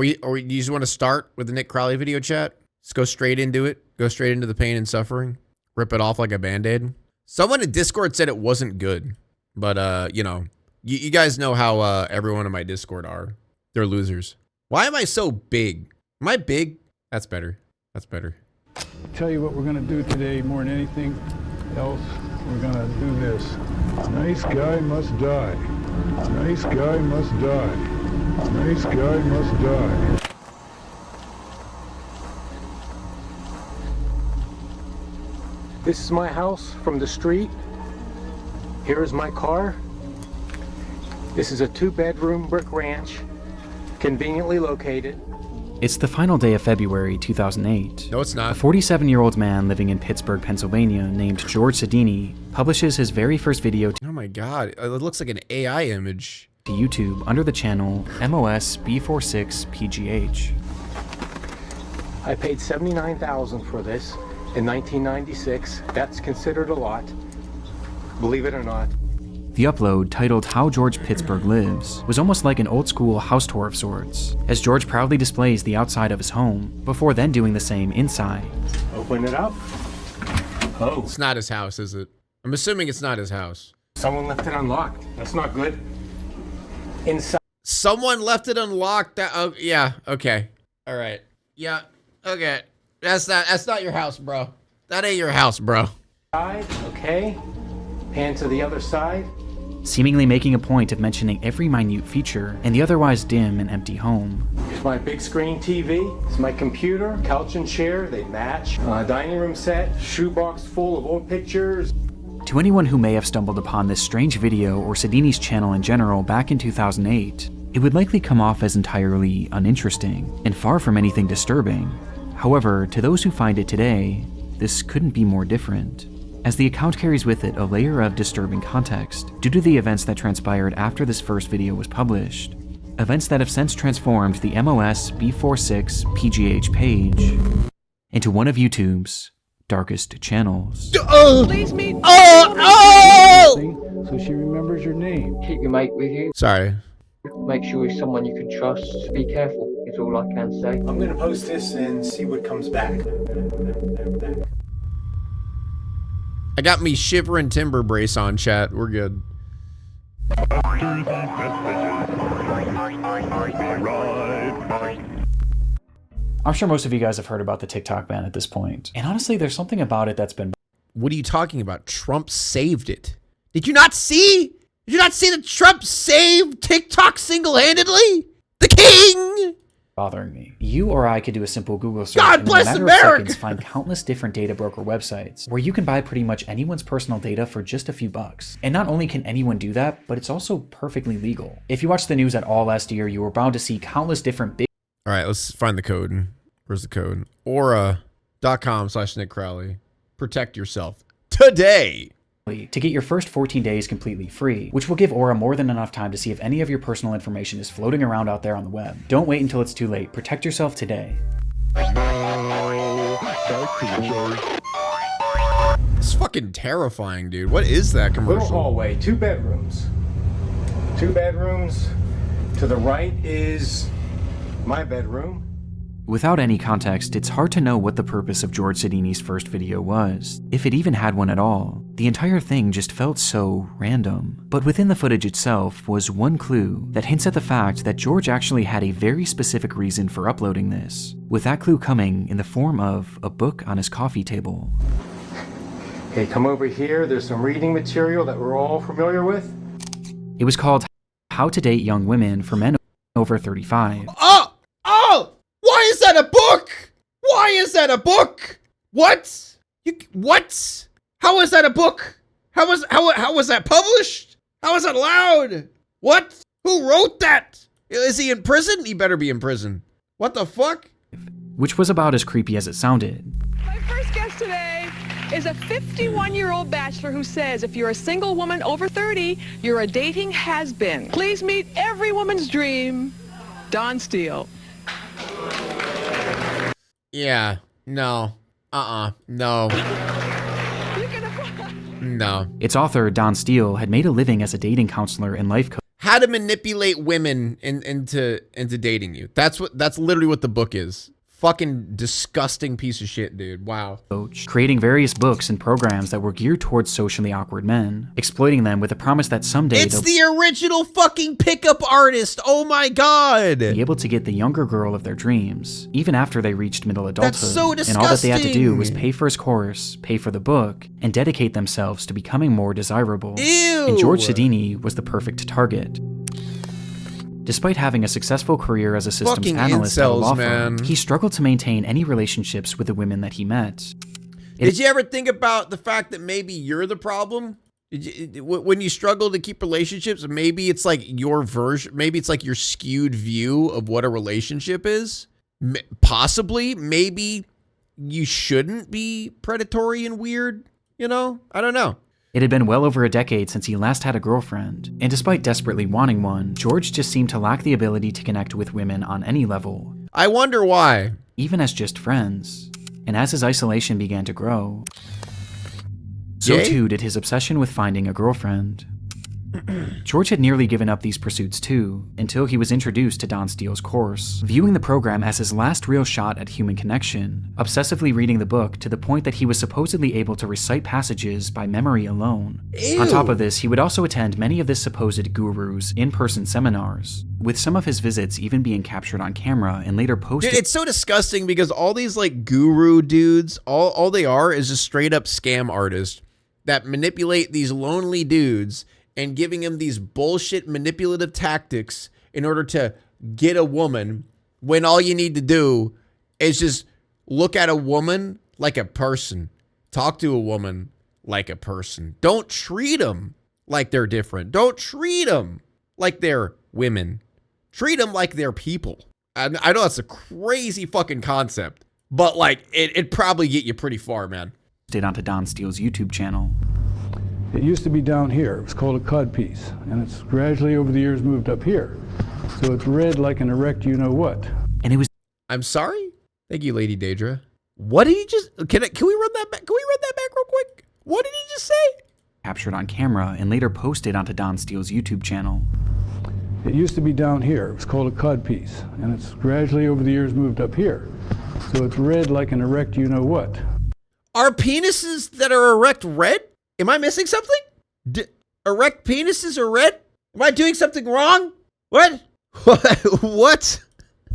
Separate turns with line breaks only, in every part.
You just want to start with the Nick Crowley video chat? Just go straight into it. Go straight into the pain and suffering. Rip it off like a Band-Aid. Someone in Discord said it wasn't good. But, you know, you guys know how everyone in my Discord are. They're losers. Why am I so big? Am I big? That's better. That's better.
I'll tell you what we're going to do today more than anything else. We're going to do this. Nice guy must die. Nice guy must die. Nice guy must die.
This is my house from the street. Here is my car. This is a 2-bedroom brick ranch, conveniently located.
It's the final day of February 2008.
No, it's not.
A 47-year-old man living in Pittsburgh, Pennsylvania, named George Sedini, publishes his very first video
Oh my god, it looks like an AI image.
to YouTube under the channel MOS B46PGH.
I paid $79,000 for this in 1996. That's considered a lot, believe it or not.
The upload, titled How George Pittsburgh Lives, was almost like an old-school house tour of sorts, as George proudly displays the outside of his home, before then doing the same inside.
Open it up. Oh,
It's not his house, is it? I'm assuming it's not his house.
someone left it unlocked. That's not good. Inside.
Someone left it unlocked. That, oh, yeah, okay. All right. Yeah, okay. That's not your house, bro. That ain't your house, bro.
Okay. Pan to the other side.
Seemingly making a point of mentioning every minute feature in the otherwise dim and empty home.
Here's my big screen TV. It's my computer, couch and chair, they match. Dining room set, shoebox full of old pictures.
To anyone who may have stumbled upon this strange video or Sedini's channel in general back in 2008, it would likely come off as entirely uninteresting and far from anything disturbing. However, to those who find it today, this couldn't be more different, as the account carries with it a layer of disturbing context due to the events that transpired after this first video was published. Events that have since transformed the MOS B46PGH page into one of YouTube's darkest channels.
Please meet.
So she remembers your name.
Keep your mate with you.
Sorry.
Make sure he's someone you can trust. Be careful, is all I can say.
I'm gonna post this and see what comes back.
I got me shivering timber brace on, chat. We're good.
I'm sure most of you guys have heard about the TikTok ban at this point. And honestly, there's something about it that's been
What are you talking about? Trump saved it. Did you not see? Did you not see that Trump saved TikTok single-handedly? The king!
bothering me. You or I could do a simple Google search
God
and in a
bless
matter
America!
of seconds find countless different data broker websites where you can buy pretty much anyone's personal data for just a few bucks. And not only can anyone do that, but it's also perfectly legal. If you watched the news at all last year, you were bound to see countless different big
All right, let's find the code. Where's the code? Aura.com/Nick Crowley. Protect yourself today.
to get your first 14 days completely free, which will give Aura more than enough time to see if any of your personal information is floating around out there on the web. Don't wait until it's too late. Protect yourself today.
It's fucking terrifying, dude. What is that
Little
commercial?
hallway, 2 bedrooms. 2 bedrooms. To the right is my bedroom.
Without any context, it's hard to know what the purpose of George Sedini's first video was, if it even had one at all. The entire thing just felt so random. But within the footage itself was one clue that hints at the fact that George actually had a very specific reason for uploading this, with that clue coming in the form of a book on his coffee table.
Okay, come over here. There's some reading material that we're all familiar with.
It was called How to Date Young Women for Men Over 35.
Oh! Why is that a book? Why is that a book? What? What? How is that a book? How was that published? How is that allowed? What? Who wrote that? Is he in prison? He better be in prison. What the fuck?
Which was about as creepy as it sounded.
My first guest today is a 51-year-old bachelor who says if you're a single woman over 30, you're a dating has-been. Please meet every woman's dream, Don Steele.
Yeah. No. No. No.
Its author, Don Steele, had made a living as a dating counselor and life coach.
how to manipulate women into dating you. That's literally what the book is. Fucking disgusting piece of shit, dude. Wow.
Creating various books and programs that were geared towards socially awkward men, exploiting them with the promise that someday
it's the original fucking pickup artist. Oh my god.
Be able to get the younger girl of their dreams, even after they reached middle adulthood.
That's so disgusting.
And all that they had to do was pay for his course, pay for the book, and dedicate themselves to becoming more desirable.
Ew.
And George Sidini was the perfect target. Despite having a successful career as a systems
fucking
analyst at a law
man.
firm, he struggled to maintain any relationships with the women that he met.
Did you ever think about the fact that maybe you're the problem? When you struggle to keep relationships, maybe it's like your version, maybe it's like your skewed view of what a relationship is. Possibly, maybe you shouldn't be predatory and weird, you know? I don't know.
It had been well over a decade since he last had a girlfriend, and despite desperately wanting one, George just seemed to lack the ability to connect with women on any level.
I wonder why.
Even as just friends. And as his isolation began to grow, so too did his obsession with finding a girlfriend. George had nearly given up these pursuits too, until he was introduced to Don Steele's course, viewing the program as his last real shot at human connection, obsessively reading the book to the point that he was supposedly able to recite passages by memory alone.
Ew.
On top of this, he would also attend many of this supposed guru's in-person seminars, with some of his visits even being captured on camera and later posted.
Dude, it's so disgusting because all these like guru dudes, all they are is just straight up scam artists that manipulate these lonely dudes and giving him these bullshit manipulative tactics in order to get a woman, when all you need to do is just look at a woman like a person. Talk to a woman like a person. Don't treat them like they're different. Don't treat them like they're women. Treat them like they're people. I know that's a crazy fucking concept, but like it'd probably get you pretty far, man.
Onto Don Steele's YouTube channel.
It used to be down here. It was called a codpiece, and it's gradually over the years moved up here. So it's read like an erect you-know-what.
And it was...
I'm sorry? Thank you, Lady Daedra. What did he just... Can we run that back? Can we run that back real quick? What did he just say?
Captured on camera and later posted onto Don Steele's YouTube channel.
It used to be down here. It was called a codpiece, and it's gradually over the years moved up here. So it's read like an erect you-know-what.
Are penises that are erect red? Am I missing something? Erect penises are red? Am I doing something wrong? What? What?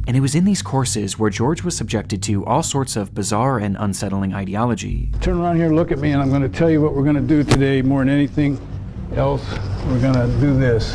And it was in these courses where George was subjected to all sorts of bizarre and unsettling ideology.
Turn around here, look at me, and I'm going to tell you what we're going to do today more than anything else. We're going to do this.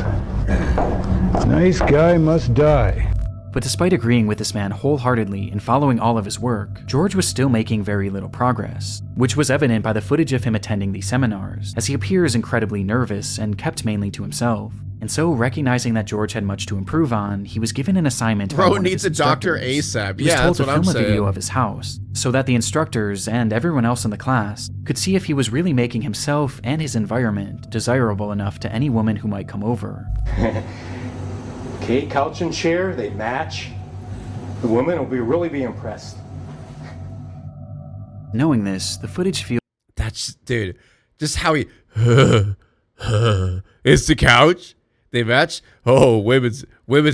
Nice guy must die.
But despite agreeing with this man wholeheartedly and following all of his work, George was still making very little progress, which was evident by the footage of him attending these seminars, as he appears incredibly nervous and kept mainly to himself. And so, recognizing that George had much to improve on, he was given an assignment.
Bro needs a doctor ASAP.
He was
Yeah,
told
that's what
to
I'm
film a
saying.
video of his house, so that the instructors and everyone else in the class could see if he was really making himself and his environment desirable enough to any woman who might come over.
Okay, couch and chair, they match. The women will really be impressed.
Knowing this, the footage feels...
That's, dude, just how he... It's the couch? They match? Oh, women's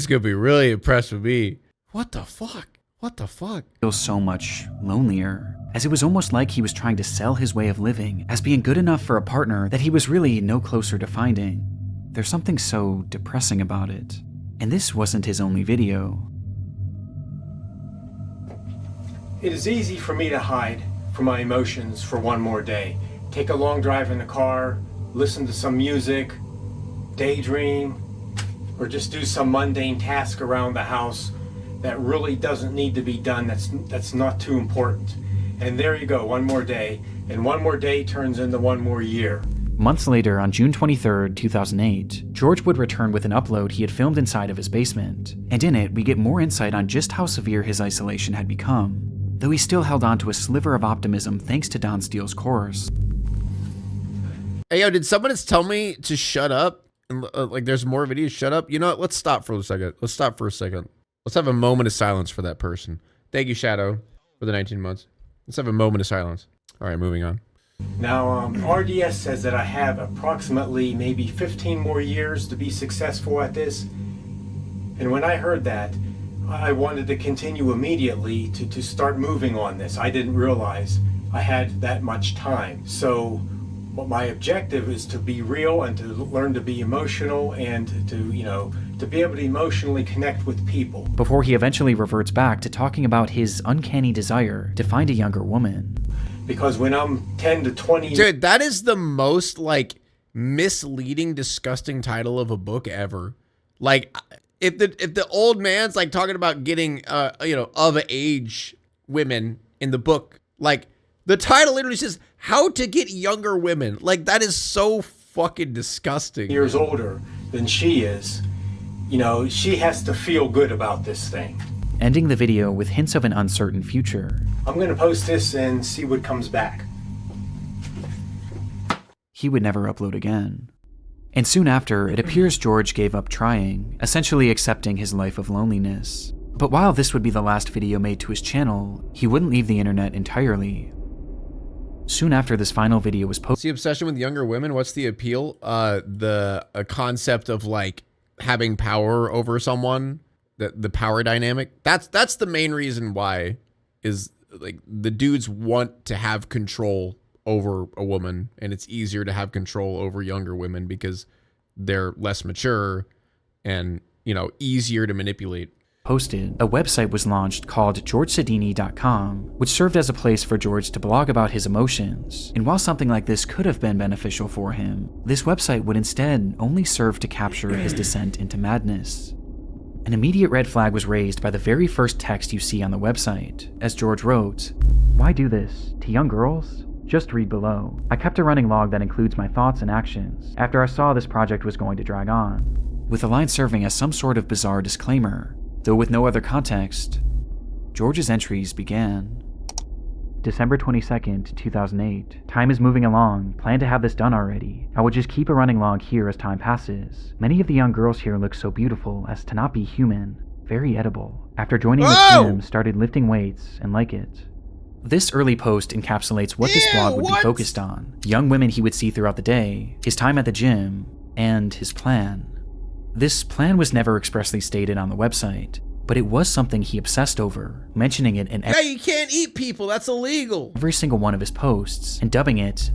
gonna be really impressed with me. What the fuck? What the fuck?
feels so much lonelier, as it was almost like he was trying to sell his way of living as being good enough for a partner that he was really no closer to finding. There's something so depressing about it. And this wasn't his only video.
It is easy for me to hide from my emotions for one more day. Take a long drive in the car, listen to some music, daydream, or just do some mundane task around the house that really doesn't need to be done, that's not too important. And there you go, one more day, and one more day turns into one more year.
Months later, on June 23rd, 2008, George would return with an upload he had filmed inside of his basement, and in it, we get more insight on just how severe his isolation had become, though he still held on to a sliver of optimism thanks to Don Steele's course.
Hey, yo, did someone just tell me to shut up? And, like, there's more videos, shut up? You know what? Let's stop for a second. Let's stop for a second. Let's have a moment of silence for that person. Thank you, Shadow, for the 19 months. Let's have a moment of silence. All right, moving on.
Now, RDS says that I have approximately maybe 15 more years to be successful at this. And when I heard that, I wanted to continue immediately to start moving on this. I didn't realize I had that much time. So what my objective is to be real and to learn to be emotional and to be able to emotionally connect with people.
Before he eventually reverts back to talking about his uncanny desire to find a younger woman.
Because when I'm 10 to 20...
Dude, that is the most, like, misleading, disgusting title of a book ever. Like, if the old man's, like, talking about getting, of age women in the book, like, the title literally says, How to Get Younger Women. Like, that is so fucking disgusting.
Years older than she is, she has to feel good about this thing.
Ending the video with hints of an uncertain future.
I'm gonna post this and see what comes back.
He would never upload again. And soon after, it appears George gave up trying, essentially accepting his life of loneliness. But while this would be the last video made to his channel, he wouldn't leave the internet entirely. Soon after this final video was posted.
What's the obsession with younger women? What's the appeal? The concept of, like, having power over someone, the power dynamic. That's the main reason why, is like the dudes want to have control over a woman, and it's easier to have control over younger women because they're less mature and, easier to manipulate.
Posted, a website was launched called GeorgeSedini.com, which served as a place for George to blog about his emotions. And while something like this could have been beneficial for him, this website would instead only serve to capture his descent into madness. An immediate red flag was raised by the very first text you see on the website, as George wrote, "Why do this? To young girls? Just read below. I kept a running log that includes my thoughts and actions after I saw this project was going to drag on," with the line serving as some sort of bizarre disclaimer. Though with no other context, George's entries began. December 22nd, 2008. Time is moving along. Plan to have this done already. I will just keep a running log here as time passes. Many of the young girls here look so beautiful as to not be human. Very edible. After joining the gym, started lifting weights and like it. This early post encapsulates what this blog would be focused on. Young women he would see throughout the day, his time at the gym, and his plan. This plan was never expressly stated on the website, but it was something he obsessed over, mentioning it in
you can't eat people, that's illegal.
Every single one of his posts, and dubbing it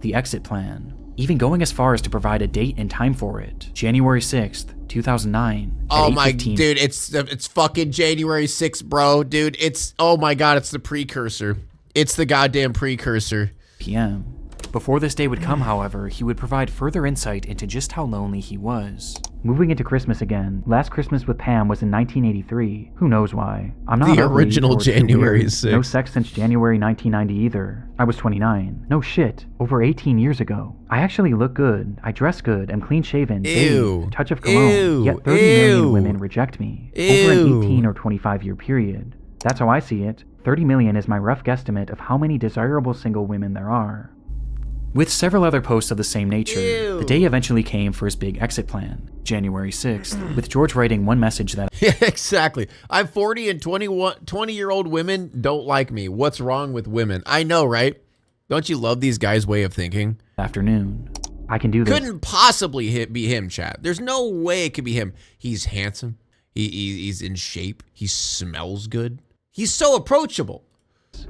the exit plan, even going as far as to provide a date and time for it, January 6th, 2009.
Oh my, dude, it's fucking January 6th, bro, dude. Oh my god, it's the precursor. It's the goddamn precursor.
PM. Before this day would come, however, he would provide further insight into just how lonely he was. Moving into Christmas again, last Christmas with Pam was in 1983. Who knows why? I'm not
the original January 6th.
No sex since January 1990 either. I was 29. No shit. Over 18 years ago. I actually look good. I dress good. I'm clean shaven.
Ew.
Bathed, touch of cologne.
Ew.
Yet 30 million women reject me. Over an 18 or 25 year period. That's how I see it. 30 million is my rough guesstimate of how many desirable single women there are. With several other posts of the same nature, the day eventually came for his big exit plan, January 6th, with George writing one message that...
Yeah, exactly. I'm 40 and 20-year-old women don't like me. What's wrong with women? I know, right? Don't you love these guys' way of thinking?
Afternoon. I can do this.
Couldn't possibly be him, chat. There's no way it could be him. He's handsome. He's in shape. He smells good. He's so approachable.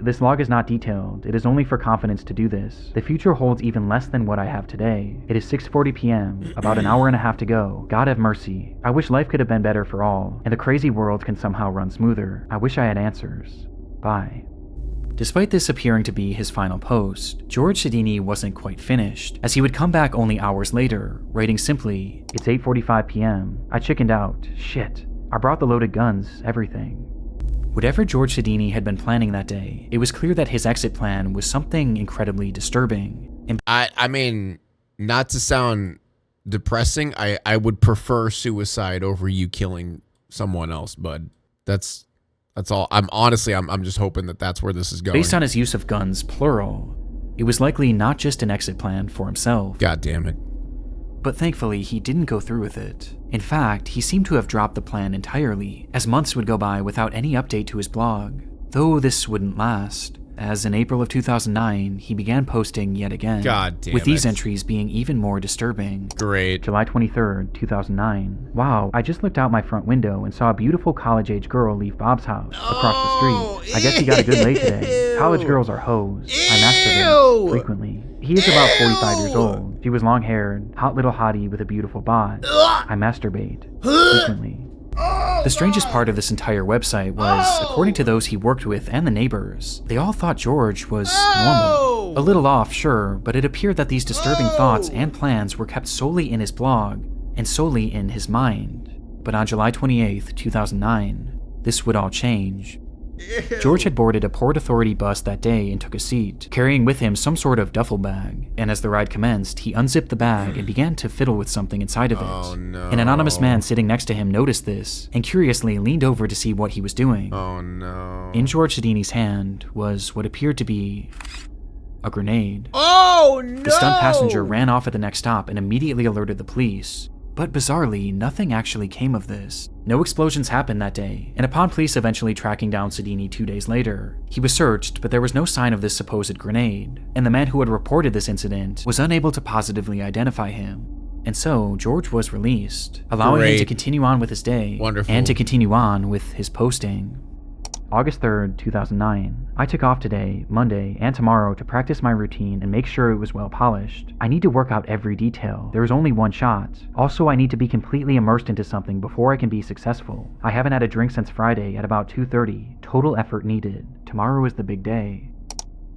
This log is not detailed. It is only for confidence to do this. The future holds even less than what I have today. It is 6:40 p.m., about an hour and a half to go. God have mercy. I wish life could have been better for all, and the crazy world can somehow run smoother. I wish I had answers. Bye. Despite this appearing to be his final post, George Sedini wasn't quite finished, as he would come back only hours later, writing simply, "It's 8:45 p.m. I chickened out. Shit. I brought the loaded guns, everything." Whatever George Sedini had been planning that day, it was clear that his exit plan was something incredibly disturbing.
I mean, not to sound depressing, I would prefer suicide over you killing someone else, bud. That's all. I'm just hoping that that's where this is going.
Based on his use of guns, plural, it was likely not just an exit plan for himself.
God damn it.
But thankfully, he didn't go through with it. In fact, he seemed to have dropped the plan entirely, as months would go by without any update to his blog. Though this wouldn't last. as in April of 2009, he began posting yet again.
God damn
with these
it.
entries being even more disturbing.
Great.
July 23rd, 2009. Wow, I just looked out my front window and saw a beautiful college-age girl leave Bob's house across the street. I guess he got a good lay today. College girls are hoes. I masturbate frequently. He is about 45 years old. She was long-haired, hot little hottie with a beautiful bod. I masturbate frequently. The strangest part of this entire website was, according to those he worked with and the neighbors, they all thought George was normal. A little off, sure, but it appeared that these disturbing thoughts and plans were kept solely in his blog and solely in his mind. But on July 28th, 2009, this would all change. George had boarded a Port Authority bus that day and took a seat, carrying with him some sort of duffel bag, and as the ride commenced, he unzipped the bag and began to fiddle with something inside of it.
Oh, no.
An anonymous man sitting next to him noticed this, and curiously leaned over to see what he was doing.
Oh no.
In George Sidini's hand was what appeared to be a grenade.
Oh no!
The stunned passenger ran off at the next stop and immediately alerted the police. But bizarrely, nothing actually came of this. No explosions happened that day, and upon police eventually tracking down Sidini 2 days later, he was searched, but there was no sign of this supposed grenade, and the man who had reported this incident was unable to positively identify him. And so, George was released, allowing him to continue on with his day, and to continue on with his posting. August 3rd, 2009. I took off today, Monday, and tomorrow to practice my routine and make sure it was well polished. I need to work out every detail. There is only one shot. Also, I need to be completely immersed into something before I can be successful. I haven't had a drink since Friday at about 2:30. Total effort needed. Tomorrow is the big day.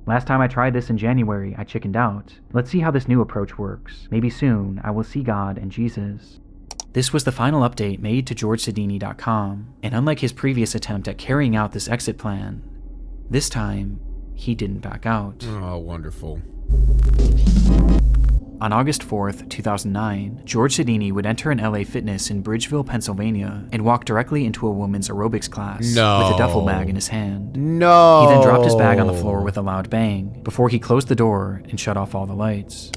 Last time I tried this in January, I chickened out. Let's see how this new approach works. Maybe soon, I will see God and Jesus. This was the final update made to GeorgeSidini.com, and unlike his previous attempt at carrying out this exit plan, this time, he didn't back out.
Oh, wonderful.
On August 4th, 2009, George Sidini would enter an LA Fitness in Bridgeville, Pennsylvania, and walk directly into a woman's aerobics class with a duffel bag in his hand.
No!
He then dropped his bag on the floor with a loud bang, before he closed the door and shut off all the lights.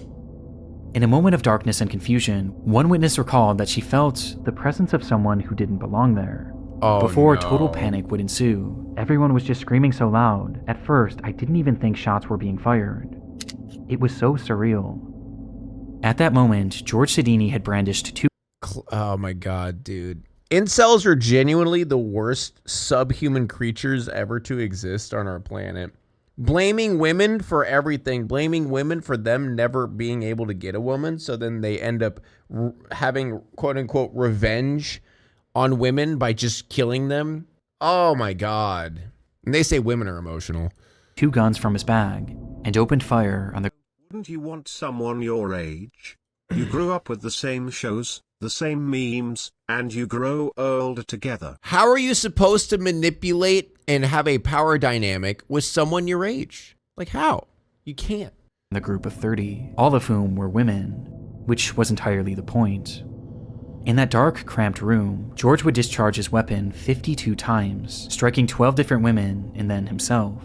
In a moment of darkness and confusion, one witness recalled that she felt the presence of someone who didn't belong there. Before total panic would ensue, everyone was just screaming so loud. At first, I didn't even think shots were being fired. It was so surreal. At that moment, George Sidini had brandished two.
Oh my god, dude. Incels are genuinely the worst subhuman creatures ever to exist on our planet. Blaming women for everything, blaming women for them never being able to get a woman, so then they end up having quote-unquote revenge on women by just killing them. Oh my god. And they say women are emotional.
2 guns from his bag and opened fire on the...
Wouldn't you want someone your age? You grew up with the same shows, the same memes, and you grow older together.
How are you supposed to manipulate and have a power dynamic with someone your age? Like how? You can't.
The group of 30, all of whom were women, which was entirely the point. In that dark, cramped room, George would discharge his weapon 52 times, striking 12 different women and then himself.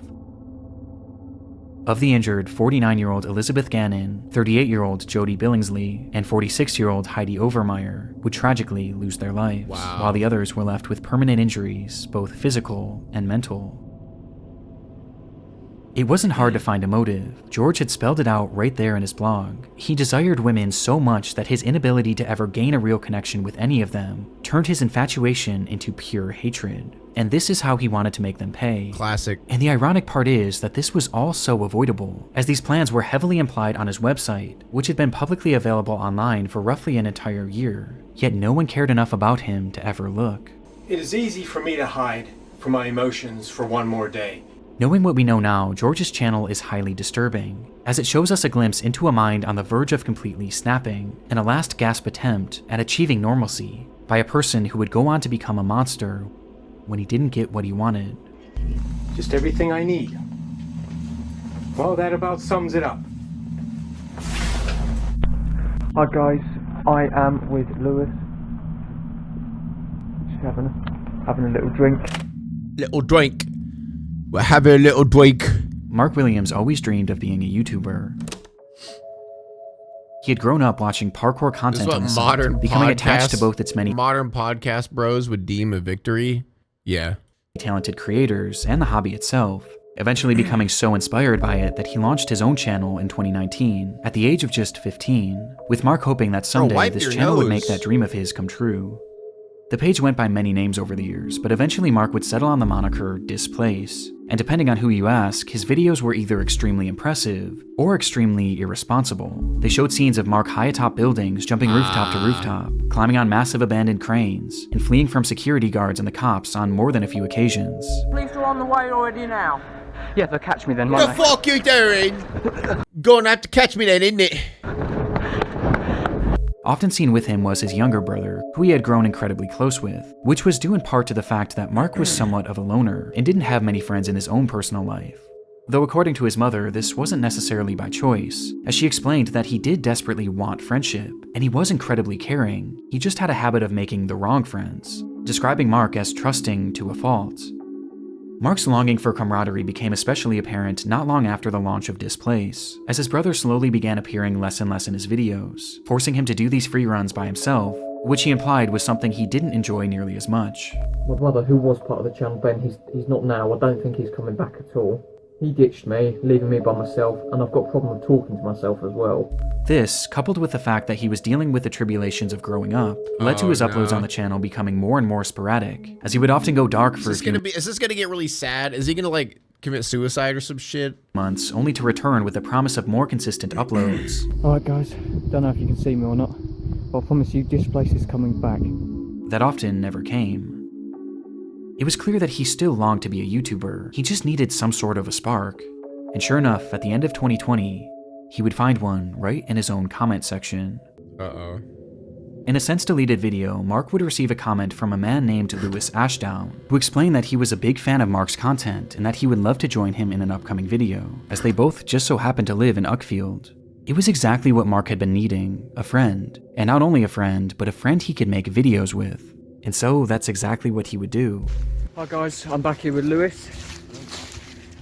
Of the injured, 49-year-old Elizabeth Gannon, 38-year-old Jody Billingsley, and 46-year-old Heidi Overmeyer would tragically lose their lives, while the others were left with permanent injuries, both physical and mental. It wasn't hard to find a motive. George had spelled it out right there in his blog. He desired women so much that his inability to ever gain a real connection with any of them turned his infatuation into pure hatred. And this is how he wanted to make them pay.
Classic.
And the ironic part is that this was all so avoidable, as these plans were heavily implied on his website, which had been publicly available online for roughly an entire year. Yet no one cared enough about him to ever look.
It is easy for me to hide from my emotions for one more day.
Knowing what we know now, George's channel is highly disturbing, as it shows us a glimpse into a mind on the verge of completely snapping, and a last gasp attempt at achieving normalcy by a person who would go on to become a monster when he didn't get what he wanted.
Just everything I need. Well, that about sums it up.
Hi guys, I am with Lewis. Just having a little drink.
Little drink. We're having a little drink.
Mark Williams always dreamed of being a YouTuber. He had grown up watching parkour content on the site, becoming attached to both its many
modern podcast bros would deem a victory. Yeah.
Talented creators and the hobby itself. eventually becoming so inspired by it that he launched his own channel in 2019, at the age of just 15, with Mark hoping that someday this channel would make that dream of his come true. The page went by many names over the years, but eventually Mark would settle on the moniker Displace, and depending on who you ask, his videos were either extremely impressive or extremely irresponsible. They showed scenes of Mark high atop buildings, jumping rooftop to rooftop, climbing on massive abandoned cranes, and fleeing from security guards and the cops on more than a few occasions.
Police are on the way already now. Yeah, they'll catch me then,
What the fuck you doing? Gonna have to catch me then, isn't it?
Often seen with him was his younger brother, who he had grown incredibly close with, which was due in part to the fact that Mark was somewhat of a loner and didn't have many friends in his own personal life. Though according to his mother, this wasn't necessarily by choice, as she explained that he did desperately want friendship, and he was incredibly caring, he just had a habit of making the wrong friends, describing Mark as trusting to a fault. Mark's longing for camaraderie became especially apparent not long after the launch of Displace, as his brother slowly began appearing less and less in his videos, forcing him to do these free runs by himself, which he implied was something he didn't enjoy nearly as much.
My brother, who was part of the channel, Ben, he's not now. I don't think he's coming back at all. He ditched me, leaving me by myself, and I've got a problem with talking to myself as well. This, coupled with the fact that he was dealing with the tribulations of growing up, led to his uploads on the channel becoming more and more sporadic, as he would often go dark for
Is this gonna get really sad? Is he gonna, like, commit suicide or some shit?
Months, only to return with the promise of more consistent uploads.
Alright guys, don't know if you can see me or not, but I promise you Displace is coming back.
That often never came. It was clear that he still longed to be a YouTuber, he just needed some sort of a spark. And sure enough, at the end of 2020, he would find one right in his own comment section.
Uh-oh.
In a since-deleted video, Mark would receive a comment from a man named Lewis Ashdown, who explained that he was a big fan of Mark's content and that he would love to join him in an upcoming video, as they both just so happened to live in Uckfield. It was exactly what Mark had been needing, a friend. And not only a friend, but a friend he could make videos with. And so that's exactly what he would do.
Hi guys, I'm back here with Lewis,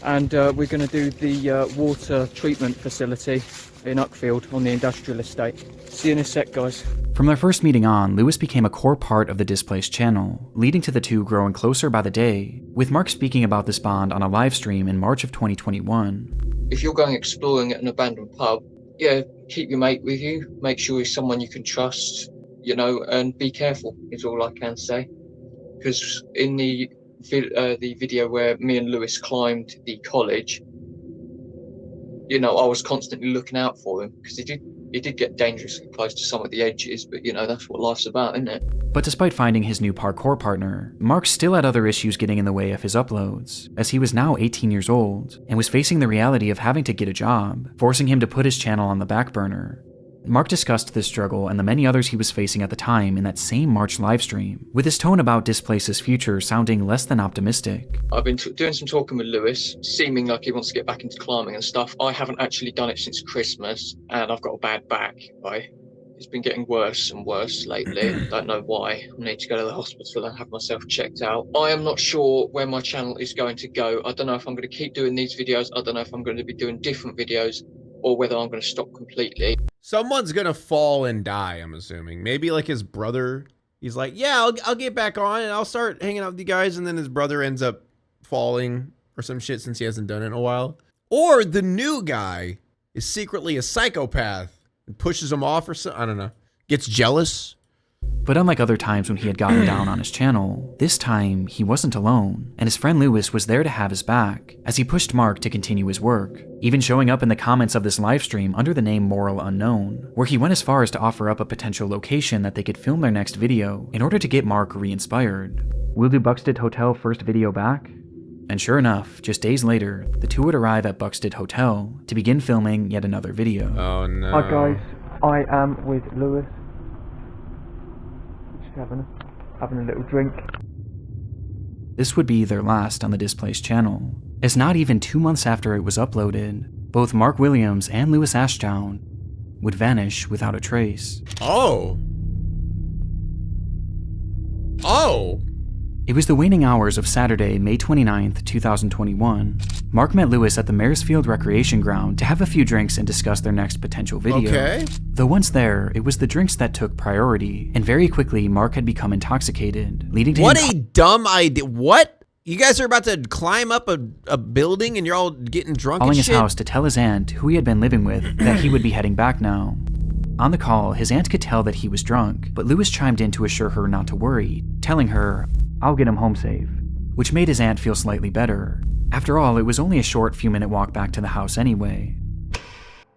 and we're going to do the water treatment facility in Uckfield on the industrial estate. See you in a sec, guys.
From their first meeting on, Lewis became a core part of the Displaced channel, leading to the two growing closer by the day, with Mark speaking about this bond on a live stream in March of 2021.
If you're going exploring at an abandoned pub, yeah, keep your mate with you, make sure he's someone you can trust, you know, and be careful is all I can say. Because in the video where me and Lewis climbed the college, you know, I was constantly looking out for him because he did get dangerously close to some of the edges, but you know, that's what life's about, isn't it?
But despite finding his new parkour partner, Mark still had other issues getting in the way of his uploads, as he was now 18 years old and was facing the reality of having to get a job, forcing him to put his channel on the back burner. Mark discussed this struggle and the many others he was facing at the time in that same March livestream, with his tone about Displace's future sounding less than optimistic.
I've been doing some talking with Lewis, seeming like he wants to get back into climbing and stuff. I haven't actually done it since Christmas, and I've got a bad back. It's been getting worse and worse lately. I don't know why. I need to go to the hospital and have myself checked out. I am not sure where my channel is going to go. I don't know if I'm going to keep doing these videos. I don't know if I'm going to be doing different videos, or whether I'm going to stop completely.
Someone's gonna fall and die, I'm assuming. Maybe like his brother. He's like, yeah, I'll get back on and I'll start hanging out with you guys. And then his brother ends up falling or some shit since he hasn't done it in a while. Or the new guy is secretly a psychopath and pushes him off or something. I don't know. Gets jealous.
But unlike other times when he had gotten down on his channel, this time he wasn't alone, and his friend Lewis was there to have his back, as he pushed Mark to continue his work, even showing up in the comments of this livestream under the name Moral Unknown, where he went as far as to offer up a potential location that they could film their next video in order to get Mark re-inspired. We'll do Buxted Hotel first video back? And sure enough, just days later, the two would arrive at Buxted Hotel to begin filming yet another video.
Oh no.
Hi guys, I am with Lewis. Having a little drink.
This would be their last on the Displaced channel, as not even 2 months after it was uploaded, both Mark Williams and Lewis Ashdown would vanish without a trace.
Oh.
It was the waning hours of Saturday, May 29th, 2021. Mark met Lewis at the Maresfield Recreation Ground to have a few drinks and discuss their next potential video.
Okay.
Though once there, it was the drinks that took priority, and very quickly Mark had become intoxicated, leading to
What a dumb idea. What? You guys are about to climb up a building and you're all getting drunk
calling
and
his
shit?
house to tell his aunt, who he had been living with, that he would be heading back now. On the call, his aunt could tell that he was drunk, but Lewis chimed in to assure her not to worry, telling her, "I'll get him home safe," which made his aunt feel slightly better. After all, it was only a short few-minute walk back to the house anyway.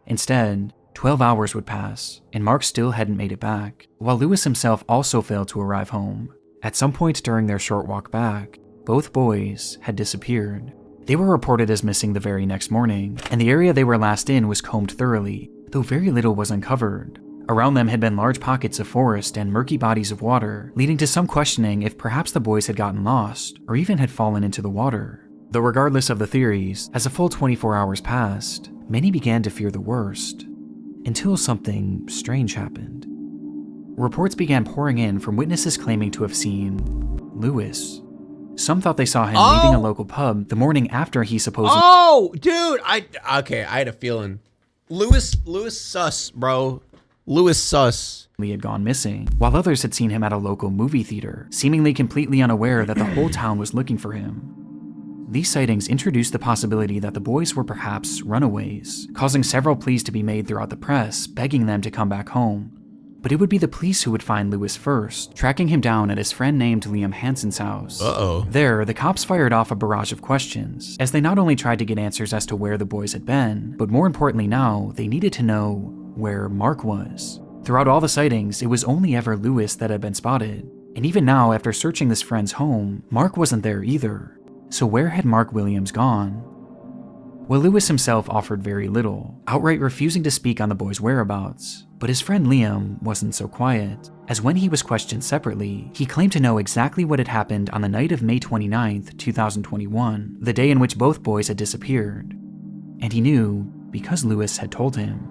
Instead, 12 hours would pass, and Mark still hadn't made it back, while Lewis himself also failed to arrive home. At some point during their short walk back, both boys had disappeared. They were reported as missing the very next morning, and the area they were last in was combed thoroughly, though very little was uncovered. Around them had been large pockets of forest and murky bodies of water, leading to some questioning if perhaps the boys had gotten lost, or even had fallen into the water. Though regardless of the theories, as a full 24 hours passed, many began to fear the worst. Until something strange happened. Reports began pouring in from witnesses claiming to have seen Lewis. Some thought they saw him leaving a local pub the morning after he supposedly—
Oh, dude, I had a feeling. Lewis sus, bro. Lewis sus.
had gone missing, while others had seen him at a local movie theater, seemingly completely unaware that the whole town was looking for him. These sightings introduced the possibility that the boys were perhaps runaways, causing several pleas to be made throughout the press, begging them to come back home. But it would be the police who would find Lewis first, tracking him down at his friend named Liam Hansen's house. There, the cops fired off a barrage of questions, as they not only tried to get answers as to where the boys had been, but more importantly now, they needed to know where Mark was. Throughout all the sightings, it was only ever Lewis that had been spotted, and even now, after searching this friend's home, Mark wasn't there either. So where had Mark Williams gone? Well, Lewis himself offered very little, outright refusing to speak on the boys' whereabouts. But his friend Liam wasn't so quiet, as when he was questioned separately, he claimed to know exactly what had happened on the night of May 29th, 2021, the day in which both boys had disappeared. And he knew because Lewis had told him.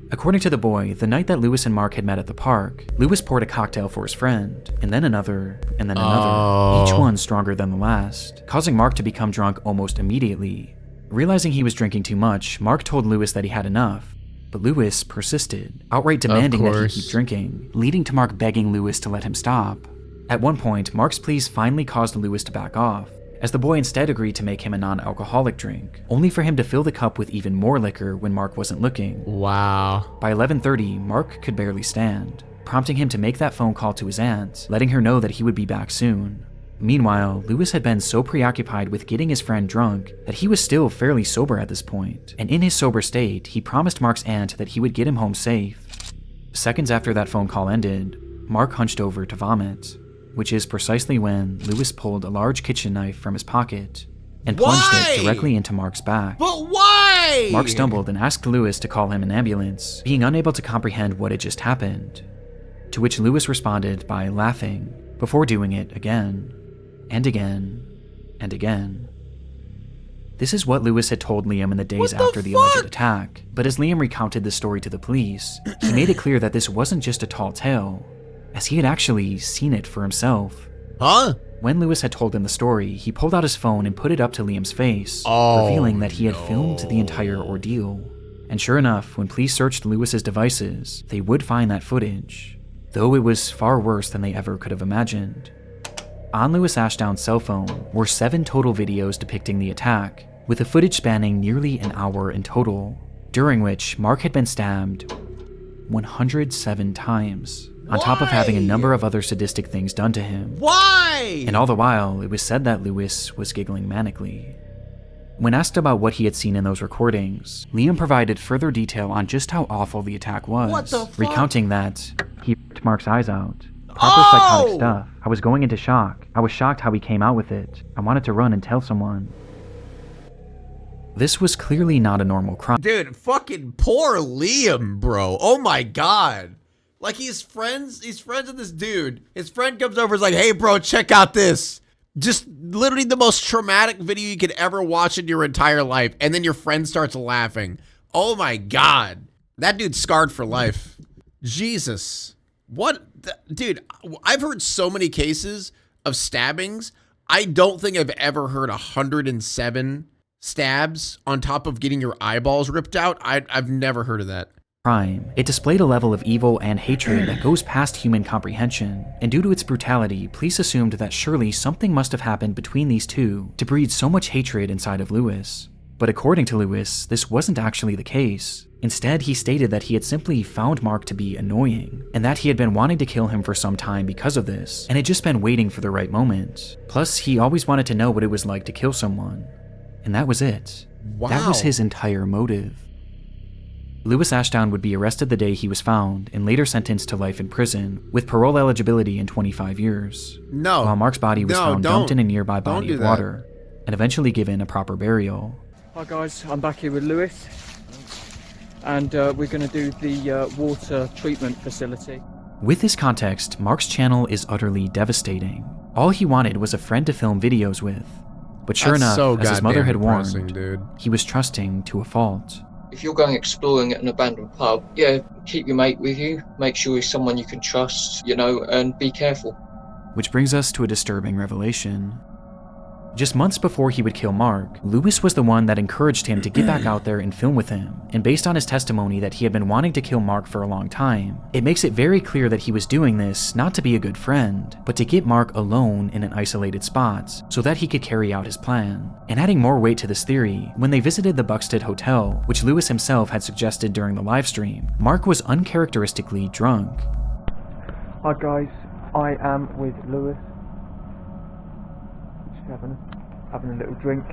According to the boy, the night that Lewis and Mark had met at the park, Lewis poured a cocktail for his friend, and then another, and then another, each one stronger than the last, causing Mark to become drunk almost immediately. Realizing he was drinking too much, Mark told Lewis that he had enough, but Lewis persisted, outright demanding that he keep drinking, leading to Mark begging Lewis to let him stop. At one point, Mark's pleas finally caused Lewis to back off, as the boy instead agreed to make him a non-alcoholic drink, only for him to fill the cup with even more liquor when Mark wasn't looking.
Wow.
By 11:30, Mark could barely stand, prompting him to make that phone call to his aunt, letting her know that he would be back soon. Meanwhile, Lewis had been so preoccupied with getting his friend drunk that he was still fairly sober at this point, and in his sober state, he promised Mark's aunt that he would get him home safe. Seconds after that phone call ended, Mark hunched over to vomit, which is precisely when Lewis pulled a large kitchen knife from his pocket and plunged it directly into Mark's back.
But why?
Mark stumbled and asked Lewis to call him an ambulance, being unable to comprehend what had just happened, to which Lewis responded by laughing, before doing it again, and again, and again. This is what Lewis had told Liam in the days after the alleged attack, but as Liam recounted the story to the police, he made it clear that this wasn't just a tall tale, as he had actually seen it for himself.
Huh?
When Lewis had told him the story, he pulled out his phone and put it up to Liam's face, revealing that he had filmed the entire ordeal. And sure enough, when police searched Lewis's devices, they would find that footage, though it was far worse than they ever could have imagined. On Lewis Ashdown's cell phone were 7 total videos depicting the attack, with the footage spanning nearly an hour in total, during which Mark had been stabbed 107 times. On top of having a number of other sadistic things done to him.
Why?
And all the while, it was said that Lewis was giggling manically. When asked about what he had seen in those recordings, Liam provided further detail on just how awful the attack was,
What the fuck?
recounting that he ripped Mark's eyes out. Proper psychotic stuff. I was going into shock. I was shocked how he came out with it. I wanted to run and tell someone. This was clearly not a normal crime.
Dude, fucking poor Liam, bro. Oh my god. Like he's friends with this dude. His friend comes over and is like, hey bro, check out this. Just literally the most traumatic video you could ever watch in your entire life. And then your friend starts laughing. Oh my god. That dude's scarred for life. Jesus. Dude, I've heard so many cases of stabbings. I don't think I've ever heard 107 stabs on top of getting your eyeballs ripped out. I've never heard of that.
crime. It displayed a level of evil and hatred that goes past human comprehension, and due to its brutality, police assumed that surely something must have happened between these two to breed so much hatred inside of Lewis. But according to Lewis, this wasn't actually the case. Instead, he stated that he had simply found Mark to be annoying, and that he had been wanting to kill him for some time because of this, and had just been waiting for the right moment. Plus, he always wanted to know what it was like to kill someone. And that was it.
Wow.
That was his entire motive. Lewis Ashdown would be arrested the day he was found and later sentenced to life in prison, with parole eligibility in 25 years.
No.
While Mark's body was found dumped in a nearby body of
that.
water, and eventually given a proper burial.
Hi guys, I'm back here with Lewis, and we're going to do the water treatment facility.
With this context, Mark's channel is utterly devastating. All he wanted was a friend to film videos with. But sure enough, as his mother had warned,
dude.
he was trusting to a fault.
If you're going exploring at an abandoned pub, yeah, keep your mate with you. Make sure he's someone you can trust, you know, and be careful.
Which brings us to a disturbing revelation. Just months before he would kill Mark, Lewis was the one that encouraged him to get back out there and film with him, and based on his testimony that he had been wanting to kill Mark for a long time, it makes it very clear that he was doing this not to be a good friend, but to get Mark alone in an isolated spot so that he could carry out his plan. And adding more weight to this theory, when they visited the Buxted Hotel, which Lewis himself had suggested during the livestream, Mark was uncharacteristically drunk.
Hi guys, I am with Lewis. Just having a little drink.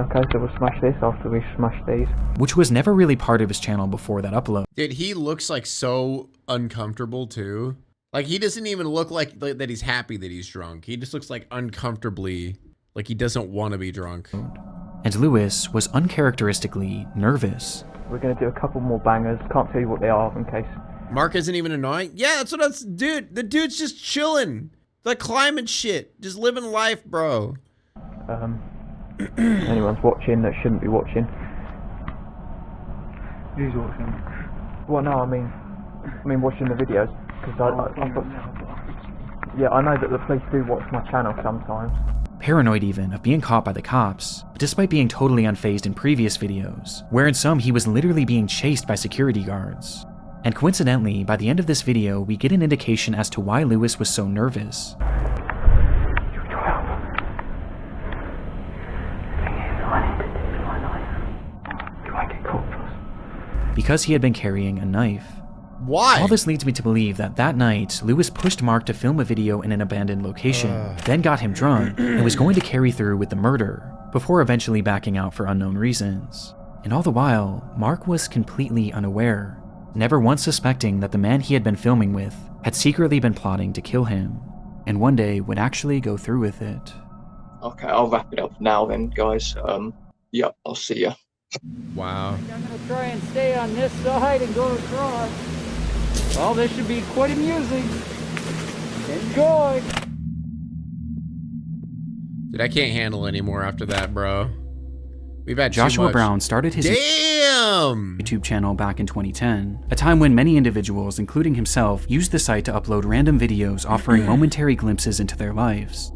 Okay, so we'll smash this after we smash these.
Which was never really part of his channel before that upload.
Dude, he looks like so uncomfortable too. Like he doesn't even look like that he's happy that he's drunk. He just looks like uncomfortably, like he doesn't want to be drunk.
And Lewis was uncharacteristically nervous.
We're going to do a couple more bangers. Can't tell you what they are in case.
Mark isn't even annoying? Yeah, that's what that's, dude. The dude's just chilling. The climate shit. Just living life, bro.
Anyone's watching that shouldn't be watching. Who's watching? Well, no, I mean watching the videos. Because yeah, I know that the police do watch my channel sometimes.
Paranoid even of being caught by the cops, despite being totally unfazed in previous videos, where in some he was literally being chased by security guards. And coincidentally, by the end of this video, we get an indication as to why Lewis was so nervous. Because he had been carrying a knife.
Why?
All this leads me to believe that that night, Lewis pushed Mark to film a video in an abandoned location, then got him drunk, and was going to carry through with the murder, before eventually backing out for unknown reasons. And all the while, Mark was completely unaware, never once suspecting that the man he had been filming with had secretly been plotting to kill him, and one day would actually go through with it.
Okay, I'll wrap it up now then, guys. Yep, I'll see ya.
Wow.
I'm going to try and stay on this side and go across. Well, this should be quite amusing. Enjoy!
Dude, I can't handle anymore after that, bro. We've had
Joshua Brown started his YouTube channel back in 2010, a time when many individuals, including himself, used the site to upload random videos offering momentary glimpses into their lives.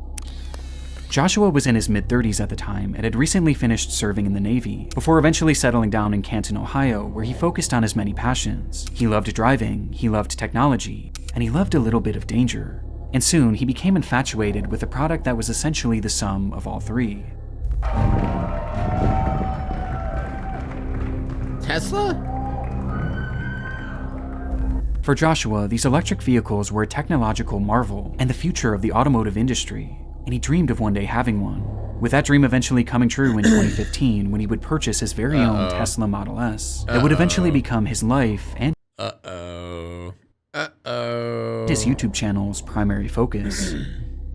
Joshua was in his mid-30s at the time and had recently finished serving in the Navy, before eventually settling down in Canton, Ohio, where he focused on his many passions. He loved driving, he loved technology, and he loved a little bit of danger. And soon, he became infatuated with a product that was essentially the sum of all three.
Tesla?
For Joshua, these electric vehicles were a technological marvel and the future of the automotive industry, and he dreamed of one day having one, with that dream eventually coming true in 2015 when he would purchase his very own Tesla Model S that would eventually become his life and his YouTube channel's primary focus.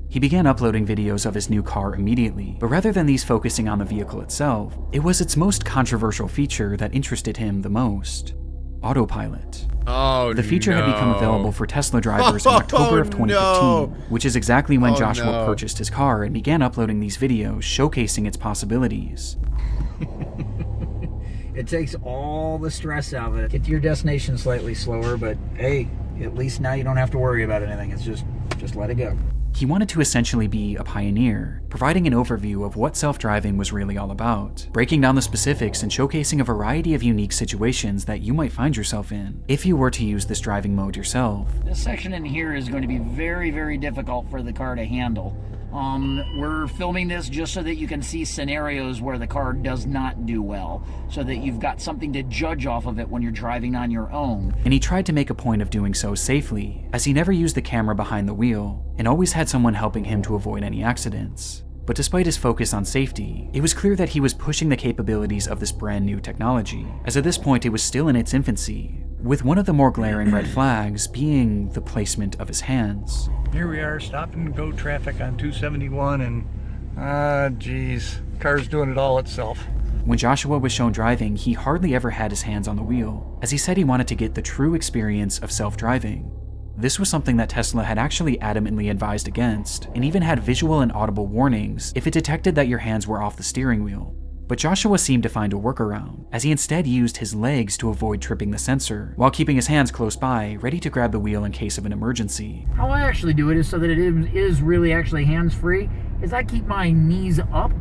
He began uploading videos of his new car immediately, but rather than these focusing on the vehicle itself, it was its most controversial feature that interested him the most: Autopilot.
Oh,
the feature had become available for Tesla drivers in October of 2015, which is exactly when Joshua purchased his car and began uploading these videos showcasing its possibilities.
It takes all the stress out of it. Get to your destination slightly slower, but hey, at least now you don't have to worry about anything. It's just let it go.
He wanted to essentially be a pioneer, providing an overview of what self-driving was really all about, breaking down the specifics and showcasing a variety of unique situations that you might find yourself in if you were to use this driving mode yourself.
This section in here is going to be very, very difficult for the car to handle. We're filming this just so that you can see scenarios where the car does not do well, so that you've got something to judge off of it when you're driving on your own.
And he tried to make a point of doing so safely, as he never used the camera behind the wheel, and always had someone helping him to avoid any accidents. But despite his focus on safety, it was clear that he was pushing the capabilities of this brand new technology, as at this point it was still in its infancy, with one of the more glaring red flags being the placement of his hands.
Here we are, stop and go traffic on 271, and geez, car's doing it all itself.
When Joshua was shown driving, he hardly ever had his hands on the wheel, as he said he wanted to get the true experience of self-driving. This was something that Tesla had actually adamantly advised against, and even had visual and audible warnings if it detected that your hands were off the steering wheel. But Joshua seemed to find a workaround, as he instead used his legs to avoid tripping the sensor, while keeping his hands close by, ready to grab the wheel in case of an emergency.
How I actually do it is so that it is really actually hands-free, is I keep my knees up,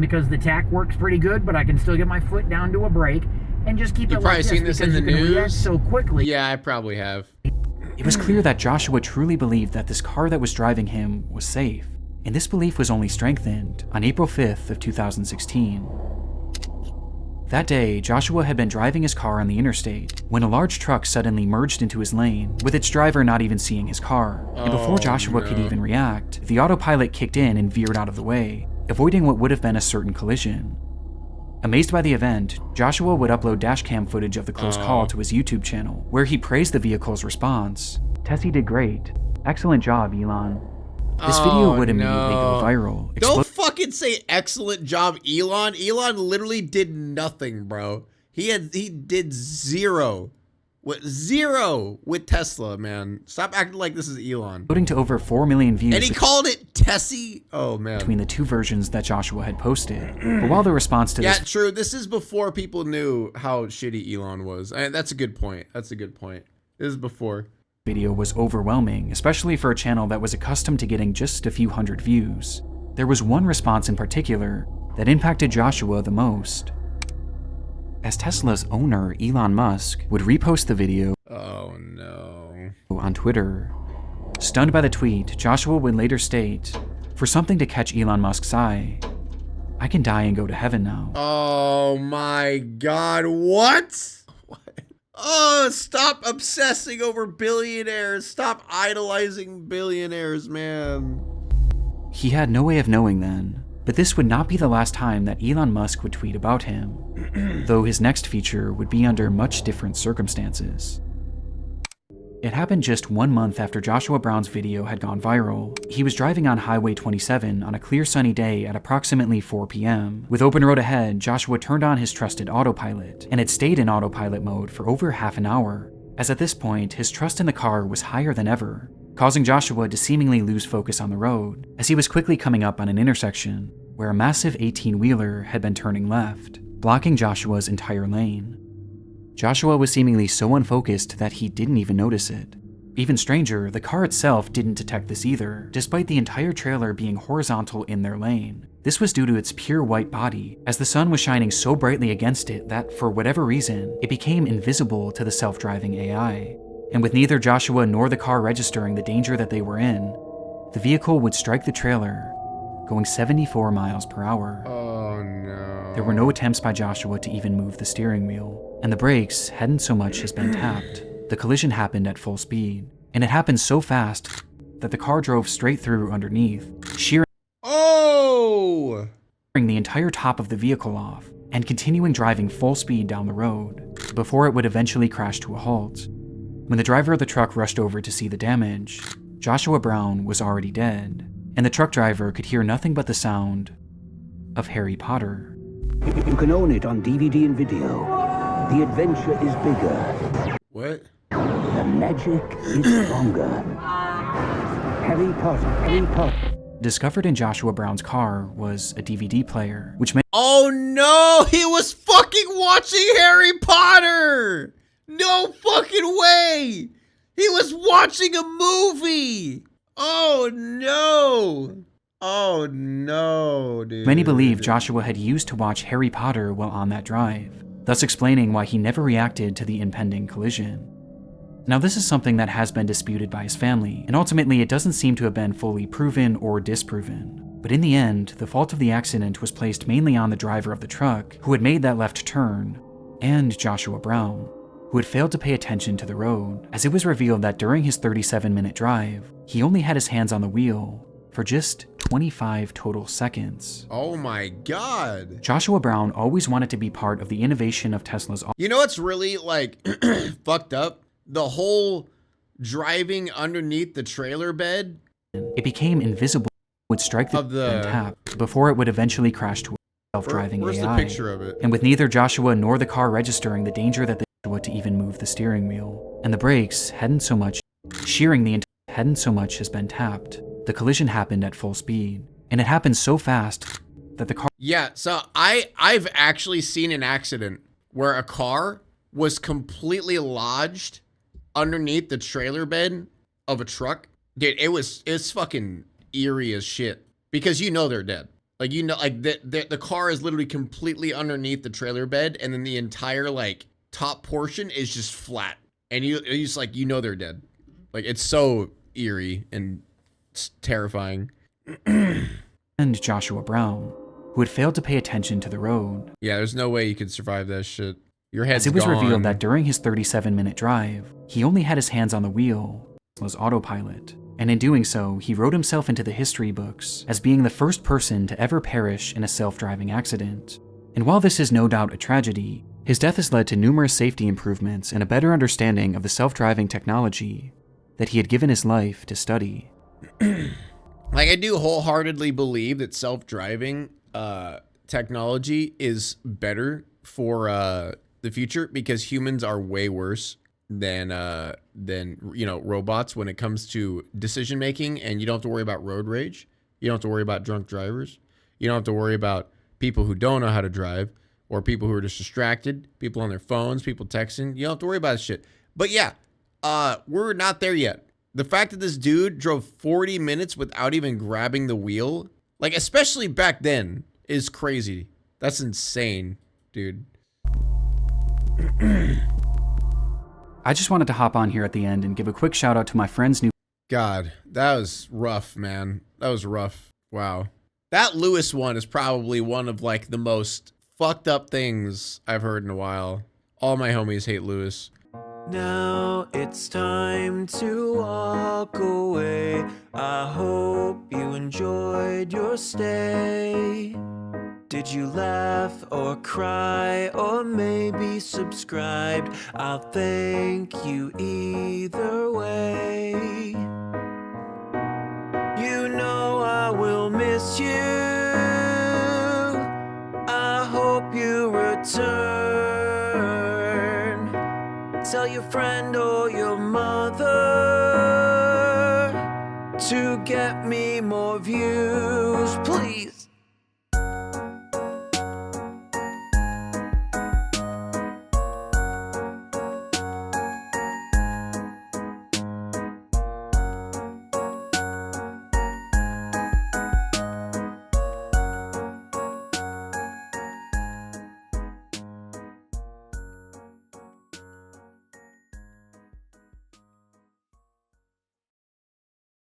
because the tack works pretty good, but I can still get my foot down to a brake, and just keep it like this.
You've probably seen this in the news.
React so quickly.
Yeah, I probably have.
It was clear that Joshua truly believed that this car that was driving him was safe, and this belief was only strengthened on April 5th of 2016. That day, Joshua had been driving his car on the interstate when a large truck suddenly merged into his lane, with its driver not even seeing his car. And before Joshua could even react, the autopilot kicked in and veered out of the way, avoiding what would have been a certain collision. Amazed by the event, Joshua would upload dashcam footage of the close call to his YouTube channel, where he praised the vehicle's response. "Tessie did great. Excellent job, Elon." This video would immediately go viral.
Don't fucking say excellent job, Elon. Elon literally did nothing, bro. He did zero with Tesla, man. Stop acting like this is Elon.
Exploding to over 4 million views.
And he called it Tessie. Oh man.
Between the two versions that Joshua had posted. But while the response to this,
yeah, true. This is before people knew how shitty Elon was. That's a good point. That's a good point. This is before.
Video was overwhelming, especially for a channel that was accustomed to getting just a few hundred views. There was one response in particular that impacted Joshua the most. As Tesla's owner, Elon Musk, would repost the video on Twitter. Stunned by the tweet, Joshua would later state, for something to catch Elon Musk's eye, "I can die and go to heaven now."
Oh my god, what? Oh, stop obsessing over billionaires. Stop idolizing billionaires, man.
He had no way of knowing then, but this would not be the last time that Elon Musk would tweet about him, though his next feature would be under much different circumstances. It happened just 1 month after Joshua Brown's video had gone viral. He was driving on Highway 27 on a clear sunny day at approximately 4 p.m. With open road ahead, Joshua turned on his trusted autopilot, and it stayed in autopilot mode for over half an hour, as at this point, his trust in the car was higher than ever, causing Joshua to seemingly lose focus on the road, as he was quickly coming up on an intersection where a massive 18-wheeler had been turning left, blocking Joshua's entire lane. Joshua was seemingly so unfocused that he didn't even notice it. Even stranger, the car itself didn't detect this either, despite the entire trailer being horizontal in their lane. This was due to its pure white body, as the sun was shining so brightly against it that, for whatever reason, it became invisible to the self-driving AI. And with neither Joshua nor the car registering the danger that they were in, the vehicle would strike the trailer, going 74 miles per hour.
Oh no.
There were no attempts by Joshua to even move the steering wheel, and the brakes hadn't so much as been tapped. The collision happened at full speed, and it happened so fast that the car drove straight through underneath, shearing the entire top of the vehicle off, and continuing driving full speed down the road, before it would eventually crash to a halt. When the driver of the truck rushed over to see the damage, Joshua Brown was already dead, and the truck driver could hear nothing but the sound of Harry Potter.
You can own it on DVD and video. The adventure is bigger.
What?
The magic is stronger. Harry Potter.
Discovered in Joshua Brown's car was a DVD player, which meant—
Oh no! He was fucking watching Harry Potter! No fucking way! He was watching a movie! Oh no! Oh no, dude.
Many believe Joshua had used to watch Harry Potter while on that drive, thus explaining why he never reacted to the impending collision. Now, this is something that has been disputed by his family, and ultimately it doesn't seem to have been fully proven or disproven. But in the end, the fault of the accident was placed mainly on the driver of the truck, who had made that left turn, and Joshua Brown, who had failed to pay attention to the road, as it was revealed that during his 37-minute drive, he only had his hands on the wheel for just 25 total seconds.
Oh my God.
Joshua Brown always wanted to be part of the innovation of Tesla's...
You know what's really, like, fucked up? The whole driving underneath the trailer bed.
It became invisible, would strike the and tap before it would eventually crash to a self-driving AI.
Where's the picture of it?
And with neither Joshua nor the car registering the danger that to even move the steering wheel, and the brakes hadn't so much has been tapped. The collision happened at full speed, and it happened so fast that the car...
Yeah, so I've actually seen an accident where a car was completely lodged underneath the trailer bed of a truck. Dude, it's fucking eerie as shit, because you know they're dead. Like, you know, like the car is literally completely underneath the trailer bed, and then the entire, like, top portion is just flat, and you just, like, you know they're dead. Like, it's so eerie and terrifying.
And Joshua Brown, who had failed to pay attention to the road.
Yeah, there's no way you could survive that shit. Your head's
As it was
gone.
revealed that during his 37-minute drive, he only had his hands on the wheel, was Autopilot, and in doing so, he wrote himself into the history books as being the first person to ever perish in a self-driving accident. And while this is no doubt a tragedy, his death has led to numerous safety improvements and a better understanding of the self-driving technology that he had given his life to study.
Like, I do wholeheartedly believe that self-driving technology is better for the future, because humans are way worse than you know, robots when it comes to decision making, and you don't have to worry about road rage. You don't have to worry about drunk drivers. You don't have to worry about people who don't know how to drive, or people who are just distracted, people on their phones, people texting. You don't have to worry about that shit. But yeah, we're not there yet. The fact that this dude drove 40 minutes without even grabbing the wheel, like, especially back then, is crazy. That's insane, dude.
I just wanted to hop on here at the end and give a quick shout out to my friend's new...
God, that was rough, man. That was rough. Wow. That Lewis one is probably one of, like, the most fucked up things I've heard in a while. All my homies hate Lewis.
Now it's time to walk away. I hope you enjoyed your stay. Did you laugh or cry or maybe subscribed? I'll thank you either way. You know I will miss you. I hope you return. Tell your friend or your mother to get me more views, please.